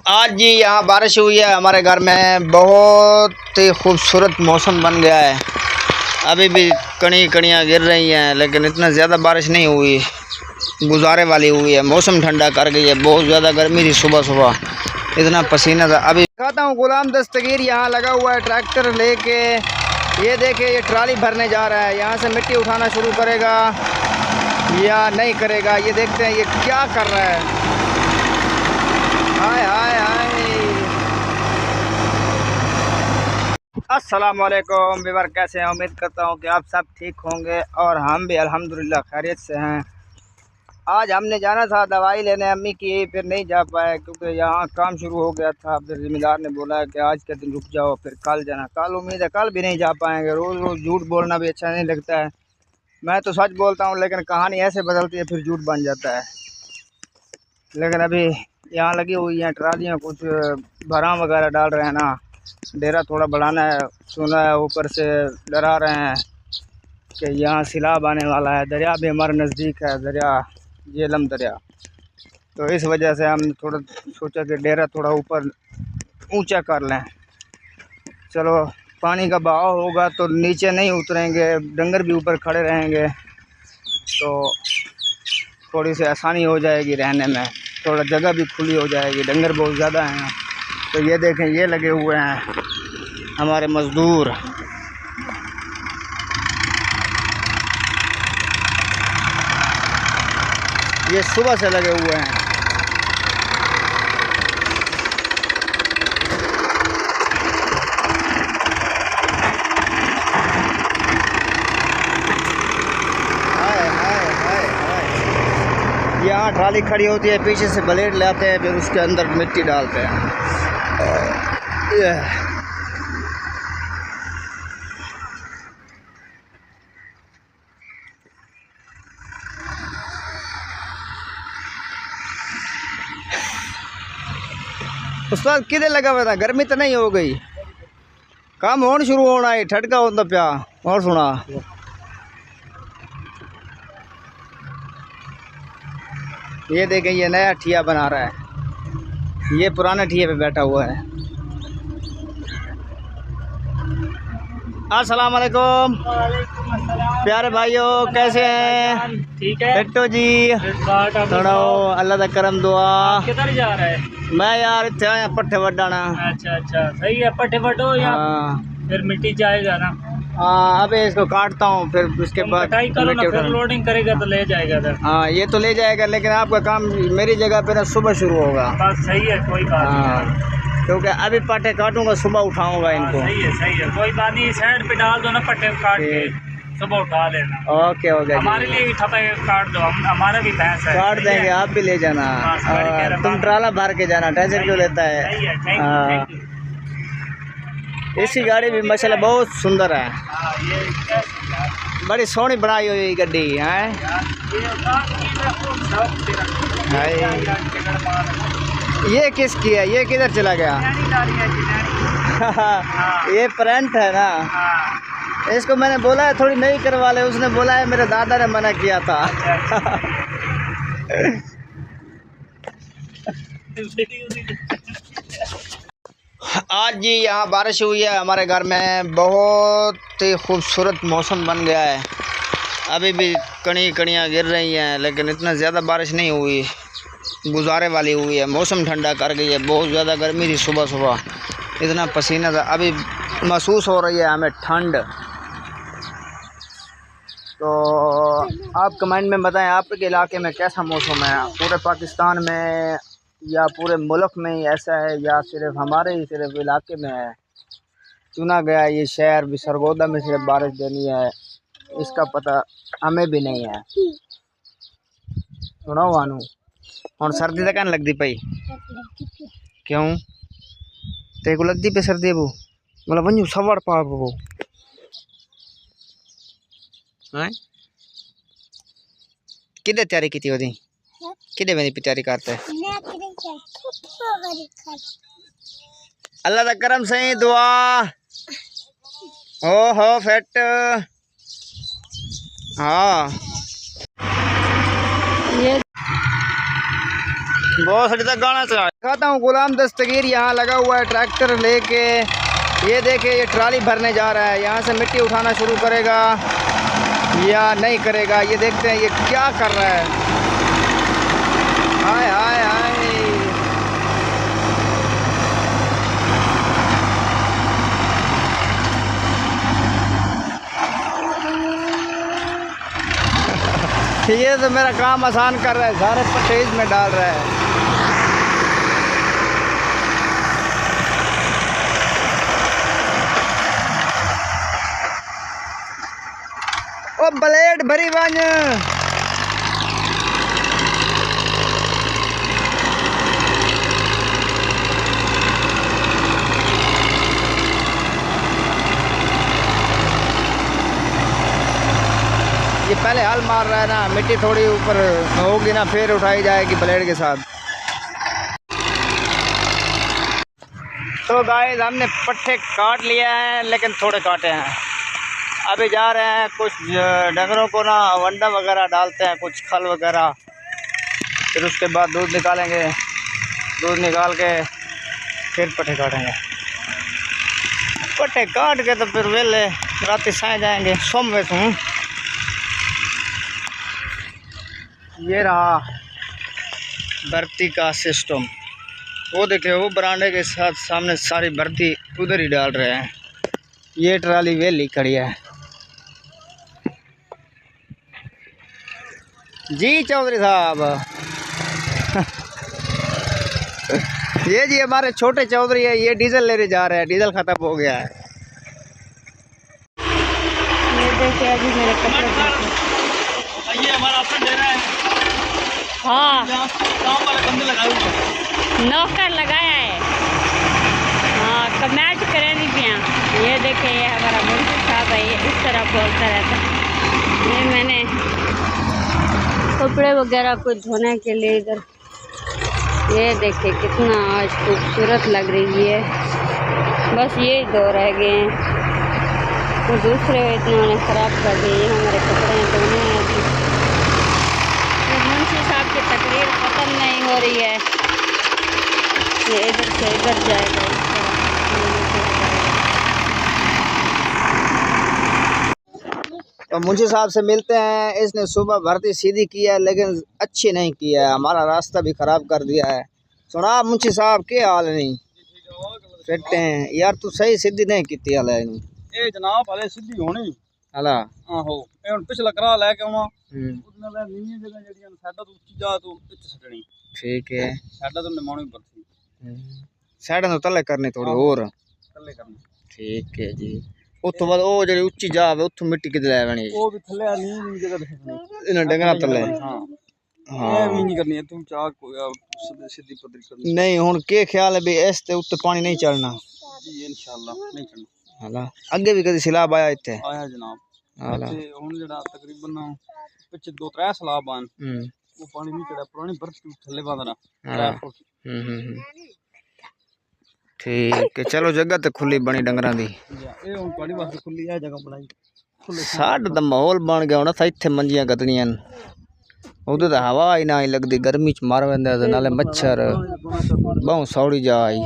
आज जी यहाँ बारिश हुई है हमारे घर में। बहुत ही खूबसूरत मौसम बन गया है। अभी भी कणियाँ गिर रही हैं, लेकिन इतना ज़्यादा बारिश नहीं हुई, गुजारे वाली हुई है। मौसम ठंडा कर गई है। बहुत ज़्यादा गर्मी थी, सुबह सुबह इतना पसीना था। अभी दिखाता हूँ, गुलाम दस्तगीर यहाँ लगा हुआ है ट्रैक्टर लेके। ये देखिए, ये ट्राली भरने जा रहा है। यहाँ से मिट्टी उठाना शुरू करेगा या नहीं करेगा, ये देखते हैं ये क्या कर रहा है। हाय हाय हाय। अस्सलाम वालेकुम व्यूअर, कैसे हैं? उम्मीद करता हूं कि आप सब ठीक होंगे और हम भी अल्हम्दुलिल्लाह खैरियत से हैं। आज हमने जाना था दवाई लेने अम्मी की, फिर नहीं जा पाए क्योंकि यहाँ काम शुरू हो गया था। फिर ज़िम्मेदार ने बोला कि आज के दिन रुक जाओ, फिर कल जाना। कल उम्मीद है कल भी नहीं जा पाएंगे। रोज़ रोज़ झूठ बोलना भी अच्छा नहीं लगता है। मैं तो सच बोलता हूँ, लेकिन कहानी ऐसे बदलती है, फिर झूठ बन जाता है। लेकिन अभी यहाँ लगी हुई हैं ट्रालियाँ, कुछ भरा वगैरह डाल रहे हैं ना। डेरा थोड़ा बढ़ाना है, सुना है ऊपर से डरा रहे हैं कि यहाँ सैलाब आने वाला है। दरिया भी हमारे नज़दीक है, दरिया झेलम दरिया। तो इस वजह से हम थोड़ा सोचा कि डेरा थोड़ा ऊपर ऊंचा कर लें। चलो, पानी का बहाव होगा तो नीचे नहीं उतरेंगे, डंगर भी ऊपर खड़े रहेंगे तो थोड़ी सी आसानी हो जाएगी रहने में, थोड़ा जगह भी खुली हो जाएगी। डंगर बहुत ज़्यादा हैं। तो ये देखें, ये लगे हुए हैं हमारे मज़दूर। ये सुबह से लगे हुए हैं। यहाँ ट्राली खड़ी होती है, पीछे से ब्लेड लाते हैं, फिर उसके अंदर मिट्टी डालते हैं। उस्ताद किधर लगा हुआ था? गर्मी तो नहीं हो गई? काम होना शुरू होना है, ठटका होता प्या और सुना। ये देखें, ये नया ठिया बना रहा है, ये पुराने ठिए पे बैठा हुआ है। अस्सलाम वालेकुम प्यारे भाइयों, कैसे हैं? ठीक है बिट्टू जी, थोड़ा अल्लाह का करम दुआ। किधर जा रहा है? मैं यार इतने आया पट्ठे वड्डाना। अच्छा अच्छा, सही है। पट्टे वड्डो या फिर मिट्टी जाएगा ना। हाँ, अबे इसको काटता हूँ, फिर उसके बाद कटाई करो ना, फिर लोडिंग करेगा तो ले जाएगा सर। हाँ, ये तो ले जाएगा, लेकिन आपका काम मेरी जगह पे ना सुबह शुरू होगा। बस सही है, कोई बात नहीं, क्योंकि अभी पट्टे काटूंगा, सुबह उठाऊंगा इनको। सही है, कोई बात नहीं। साइड पे डाल दो ना पट्टे, काट के सुबह उठा लेना। ओके ओके, हमारे लिए भी ठप्पे काट दो, हमारा भी भैंस है। काट देंगे, आप भी ले जाना। तुम ट्राला भर के जाना, टेंशन क्यों लेता है? इसी गाड़ी भी माशाल्लाह बहुत सुंदर है, बड़ी सोहनी बनाई हुई गड्डी है। ये किसकी है? ये किधर चला गया? ये फ्रंट है ना। इसको मैंने बोला है थोड़ी नई करवा ले, उसने बोला है मेरे दादा ने मना किया था। आज जी यहाँ बारिश हुई है हमारे घर में। बहुत ही खूबसूरत मौसम बन गया है। अभी भी कणियाँ गिर रही हैं, लेकिन इतना ज़्यादा बारिश नहीं हुई, गुजारे वाली हुई है। मौसम ठंडा कर गई है। बहुत ज़्यादा गर्मी थी, सुबह सुबह इतना पसीना था। अभी महसूस हो रही है हमें ठंड। तो आप कमेंट में बताएं आपके इलाके में कैसा मौसम है? पूरे पाकिस्तान में या पूरे मुल्क में ही ऐसा है, या सिर्फ हमारे ही सिर्फ इलाके में है? चुना गया ये शहर भी सरगोदा में सिर्फ बारिश देनी है, इसका पता हमें भी नहीं है। सुनो वानू, और सर्दी तो कहने लगती पई क्यों? तेरे को लगती पे सर्दी वो मतलब वंजू सवार पा वो हैं? किधर तैयारी की थी वही? किधर मेरी तैयारी करते? अल्लाह दा करम सही दुआ। हो फिट। हाँ, बहुत सारी तक गाना चला कहता हूँ। गुलाम दस्तगीर यहाँ लगा हुआ है ट्रैक्टर लेके। ये देखे ये ट्राली भरने जा रहा है। यहाँ से मिट्टी उठाना शुरू करेगा या नहीं करेगा, ये देखते हैं ये क्या कर रहा है। हाय हाय हाय ये तो मेरा काम आसान कर रहा है, सारे पट्टे में डाल रहा है। ओ ब्लेड भरी बन ये पहले हल मार रहा है ना, मिट्टी थोड़ी ऊपर होगी ना फिर उठाई जाएगी ब्लेड के साथ। तो गाइस हमने पट्टे काट लिया है, लेकिन थोड़े काटे हैं। अभी जा रहे हैं कुछ डंगरों को ना वंडा वगैरह डालते हैं, कुछ खल वगैरह, फिर उसके बाद दूध निकालेंगे। दूध निकाल के फिर पट्टे काटेंगे। पट्टे काट के तो फिर वेले रात साए जाएंगे सोमवे से। ये रहा भर्ती का सिस्टम। वो देखे वो बरांडे के साथ सामने सारी भर्ती उधर ही डाल रहे हैं। ये ट्राली वेली खड़ी है। जी चौधरी साहब ये जी हमारे छोटे चौधरी है, ये डीजल लेने जा रहे हैं। डीजल खत्म हो गया है। ये देखिए अभी मेरे कपड़े ये हमारा ऑप्शन दे रहा है। हाँ काम वाले बंदे लगाए हुए नौकर लगाया है। हाँ कमेंट करें नहीं पिया। ये देखे ये हमारा मुंशी साहब है, ये इस तरह बोलता रहता है। ये मैंने कपड़े वगैरह को धोने के लिए इधर ये देखे कितना आज खूबसूरत लग रही है। बस ये दो रह गए हैं तो दूसरे इतने उन्हें ख़राब कर दिए। ये हमारे कपड़े धोने हैं। मुंशी साहब की तकरीर ख़त्म नहीं हो रही है। ये इधर से इधर जाएगा इस तरह। तो मुंशी साहब से मिलते हैं। इसने सुबह भर्ती सीधी की है लेकिन अच्छी नहीं की है, हमारा रास्ता भी ख़राब कर दिया है। सुना मुंशी साहब के हाल नहीं फिरते हैं यार, तू सही सीधी नहीं की हाल है। ए जनाब हले सीधी होनी हला आहो ए हुन पिछला करा लेके आवा उसने ले नीवी जगह जड़ियां साडा तो उच्ची जा तो पिछ सटणी। ठीक है साडा तो निमाणी पड़ती साइड तो तले करने थोड़ी और तले करनी। ठीक है जी। उतो बाद ओ जेडी उच्ची जा वे उतो मिट्टी किदे ले बनी ओ भी थले नीवी जगह देखनी इन डंगरा तले। हां हां ए भी नहीं करनी है तू चाह को सीधी पदरी करनी नहीं हुन के ख्याल है भी इस ते उत्ते पानी नहीं चलना जी इंशाल्लाह नहीं चलना। हला अगे भी कदी सिलाब आया इत्ते आया जनाब हला ते हुन जेड़ा तकरीबन पिछ 2-3 सलाब आन वो पानी नहीं चढ़ा पुरानी बर्फ थले बांधना 3 फुट। ठीक है चलो जगह तो खुली बनी डंगरां दी। ए हुन पानी वास्ते खुली है जगह बनाई खुले साढ़ दा माहौल बन गया होना था इत्थे मंजियां कतनियां उधर तो हवा ही ना ही लगती गर्मी च मर वेंदा ते नाले मच्छर बहु सौड़ी जाई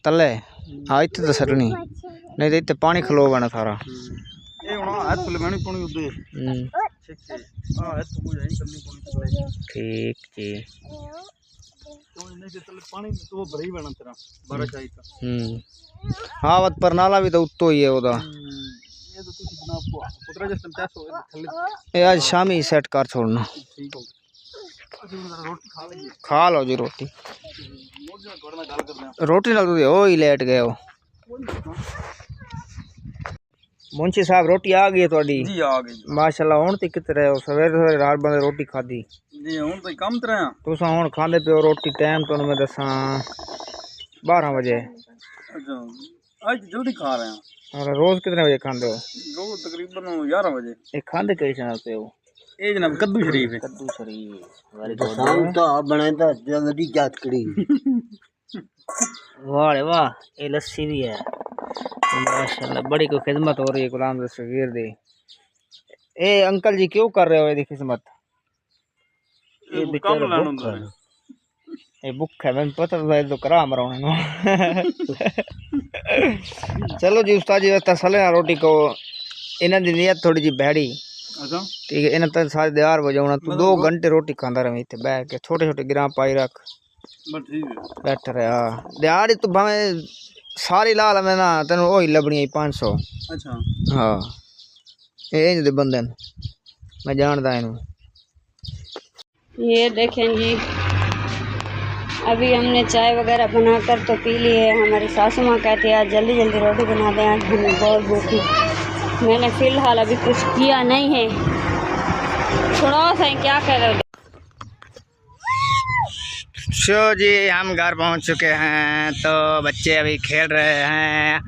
तले। हाँ इत्थे तो सटनी नहीं तो इत्थे पानी खलो बना सारा। ठीक जी हाँ वत पर नाला भी तो उत्तो ही है ओदा। ये आज शामी सेट कर छोड़ना। खा लो जी रोटी। रोटी नाल ओ ही लेट गए हो। मुंशी साहब रोटी आ गई है थोड़ी जी आ गई माशाल्लाह। हुन ते किते रहे हो सवेरे सवेरे रात बंदे रोटी खाधी जी हुन तो काम ते रहा तुसा हुन खांदे पियो रोटी टाइम तो मैं दसा 12 बजे। अच्छा आज जल्दी खा रहे हैं। और रोज कितने बजे खांदे हो? रोज तकरीबन 11 बजे। ए खांदे कई चैनल पे हो? ए जनाब कद्दू शरीफ है। कद्दू शरीफ वेरी शाम तो आप बनाए तो जल्दी याद करी। वाह वाह ये लस्सी भी है माशाल्लाह। बड़ी कोई खिदमत हो रही है गुलाम दस्तगीर दी। ए अंकल जी क्यों कर रहे हो ये खिदमत? ये बेचारा भूखा है। ये भूख है, मैंने पता था तो करा मरा चलो जी उस्ताद जी तसले ना रोटी को इन्हें दी नीयत थोड़ी जी बहड़ी अच्छा ठीक है। इन्हें तो सारे दीवार बजाना तू 2 घंटे रोटी खाता रहे इतने बैठ के छोटे छोटे गिराम पाई रख बस ठीक है बैठ रहे। हाँ दिहाड़ी तू भावे सारी लाल में ना तेन वही लबनी 500। अच्छा हाँ ये दे बंदे मैं जानता इनू। ये देखें जी, अभी हमने चाय वगैरह बनाकर तो पी ली है। हमारी सासू माँ कहती है आज जल्दी जल्दी रोटी बना दें, आज हमें बहुत भूख है। मैंने फ़िलहाल अभी कुछ किया नहीं है। सुनो सही क्या कह रहे हो। शो जी हम घर पहुंच चुके हैं, तो बच्चे अभी खेल रहे हैं।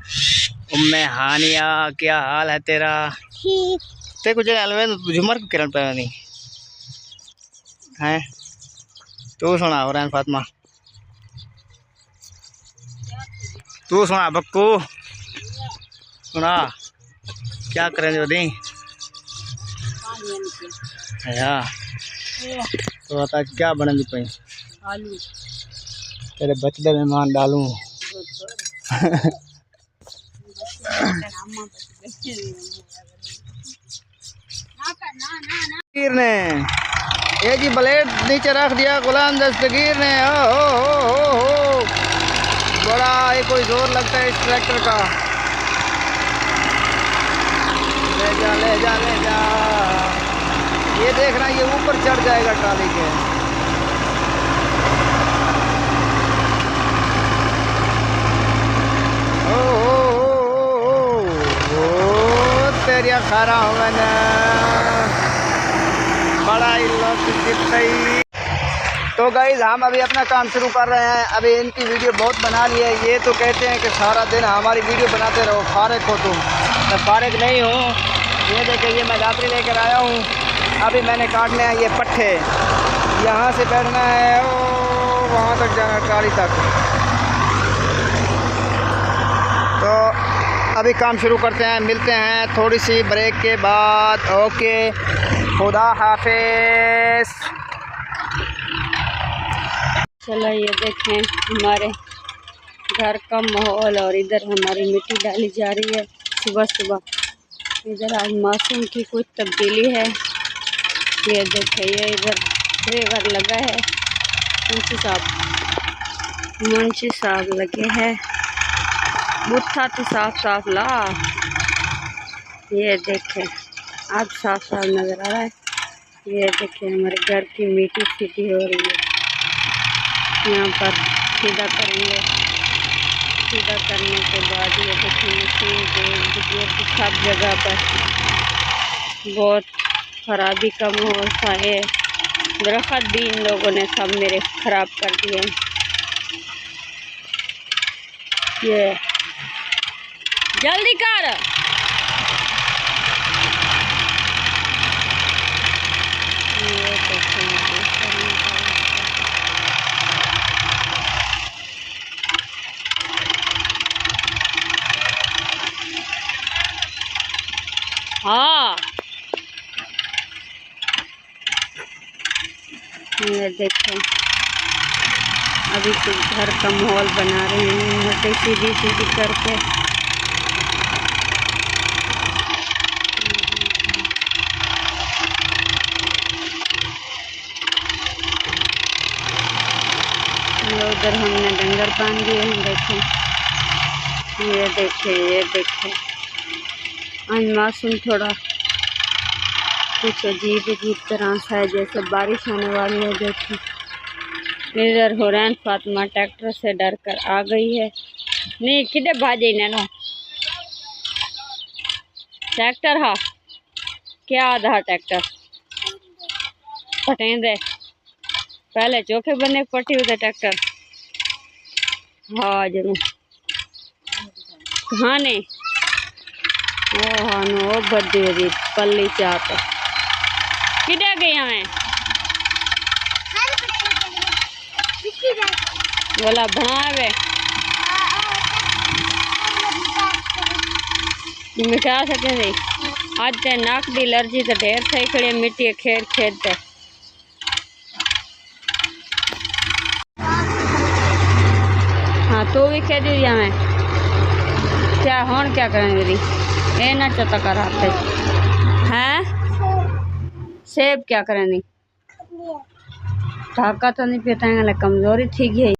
उम्मे हानिया क्या हाल है तेरा? ते कुछ झुमर को किरण पे नहीं है। तू सुना हो रैन फातिमा, तू सुना बक्कू सुना क्या करें दी या तो बता क्या बनेगी पई आलू तेरे बचदे में मान डालूं ने ये जी ब्लेड नीचे रख दिया गुलाम दस्तगीर ने। हो बड़ा ये कोई जोर लगता है इस ट्रैक्टर का। ले जा ले जा ले जा, ये देखना ये ऊपर चढ़ जाएगा ट्राली के। तेरिया खा रहा हूँ मैंने बड़ा ही लोग। तो गाइस हम अभी अपना काम शुरू कर रहे हैं। अभी इनकी वीडियो बहुत बना ली है। ये तो कहते हैं कि सारा दिन हमारी वीडियो बनाते रहो, फारिग हो तुम। मैं फारिग नहीं हूँ। ये देखिए ये मैं रात्रि लेकर आया हूँ। अभी मैंने काटने हैं ये पट्ठे, यहाँ से बैठना है ओ वहाँ तक जाना ट्राली तक। तो अभी काम शुरू करते हैं, मिलते हैं थोड़ी सी ब्रेक के बाद। ओके खुदा हाफिज। चलो ये देखें हमारे घर का माहौल, और इधर हमारी मिट्टी डाली जा रही है सुबह सुबह। इधर आज मौसम की कुछ तब्दीली है। ये देखें ये इधर ड्राइवर लगा है, मुंशी साहब लगे हैं। बुट्ठा तो साफ साफ ला। ये देखें अब साफ साफ नज़र आ रहा है। ये देखें हमारे घर की मिट्टी सीधी हो रही है। यहाँ पर सीधा करेंगे, सीधा करने के बाद ये देखिए मशीन के सब जगह पर बहुत खराबी का माहौल था। ये दरख्त भी इन लोगों ने सब मेरे ख़राब कर दिए। ये जल्दी कर। ये हाँ ये देखें अभी कुछ घर का माहौल बना रहे हैं, मोटे सीधी सीधी करके। उधर हमने डंगर बांध दिए हैं। देखें ये देखें ये देखें आज मौसम थोड़ा कुछ अजीब तरह सा है, जैसे बारिश होने वाली है। देखें इधर हुरैन फातिमा ट्रैक्टर से डर कर आ गई है। नहीं किधे भाजे नैनो ट्रैक्टर हा क्या आधा ट्रैक्टर पटेंदे पहले चौके बने पट्टी उधर ट्रैक्टर। हाँ जरूर कहाँ ने हाँ नो बड़ी बड़ी पल्ली चाप किधर गई मैं बोला बनावे मिटा सके थे आज ते नाक दी एलर्जी तो ढेर सही खड़ी मिट्टी खेत खेत तू भी कह दी मैं क्या होन क्या करें मेरी ये ना चता कर आते हैं सेब क्या करें नहीं ढाका तो नहीं पीता कमजोरी थी गई।